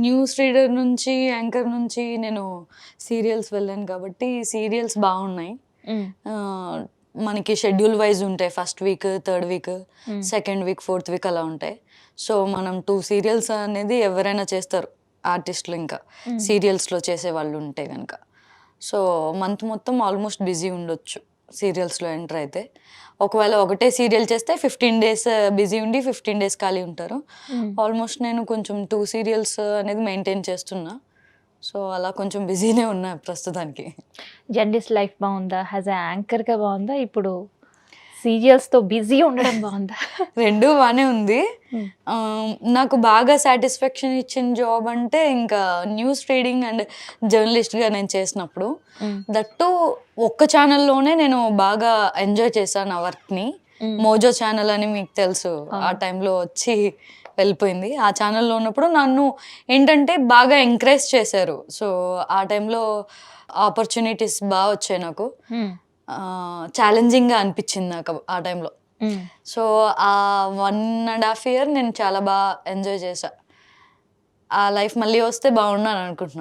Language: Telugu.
న్యూస్ రీడర్ నుంచి, యాంకర్ నుంచి నేను సీరియల్స్ వెళ్ళాను కాబట్టి సీరియల్స్ బాగున్నాయి. హ్మ్. మనకి షెడ్యూల్ వైజ్ ఉంటాయి. ఫస్ట్ వీక్, థర్డ్ వీక్, హ్మ్. సెకండ్ వీక్, ఫోర్త్ వీక్ అలా ఉంటాయి. సో మనం 2 సీరియల్స్ అనేది ఎవరైనా చేస్తారు ఆర్టిస్టులు, ఇంకా హ్మ్. సీరియల్స్లో చేసే వాళ్ళు ఉంటే కనుక. సో మంత్ మొత్తం ఆల్మోస్ట్ బిజీ ఉండొచ్చు సీరియల్స్లో ఎంటర్ అయితే. ఒకవేళ ఒకటే సీరియల్ చేస్తే 15 డేస్ బిజీ ఉండి 15 డేస్ ఖాళీ ఉంటారు. హ్మ్. ఆల్మోస్ట్ నేను కొంచెం 2 సీరియల్స్ అనేది మెయింటైన్ చేస్తున్నా. సో అలా కొంచెం బిజీనే ఉన్నా ప్రస్తుతానికి. జర్నలిస్ట్ లైఫ్ బావుందా? యాస్ ఎ యాంకర్‌గా బావుందా? ఇప్పుడు సీరియల్స్‌తో బిజీ ఉండడం బావుందా? 2 బానే ఉంది. హ్మ్. నాకు బాగా సాటిస్ఫాక్షన్ ఇచ్చిన జాబ్ అంటే ఇంకా న్యూస్ రీడింగ్ అండ్ జర్నలిస్ట్‌గా నేను చేసినప్పుడు. హ్మ్. దట్టు ఒక్క ఛానల్‌లోనే నేను బాగా ఎంజాయ్ చేశాను ఆ వర్క్‌ని. హ్మ్. మోజో ఛానల్ అని మీకు తెలుసు. ఆ అవును. టైంలో వచ్చి వెళ్ళిపోయింది. ఆ ఛానల్‌లో ఉన్నప్పుడు నన్ను ఏంటంటే బాగా ఎంకరేజ్ చేశారు. సో ఆ టైంలో ఆపర్చునిటీస్ వచ్చాయి నాకు. హ్మ్. ఛాలెంజింగ్‌గా అనిపించింది నాకు ఆ టైంలో. హ్మ్. సో, ఆ 1½ ఇయర్ నేను చాలా ఎంజాయ్ చేశా. ఆ లైఫ్ మళ్ళీ వస్తే బాగుండు అని అనుకుంటున్నా.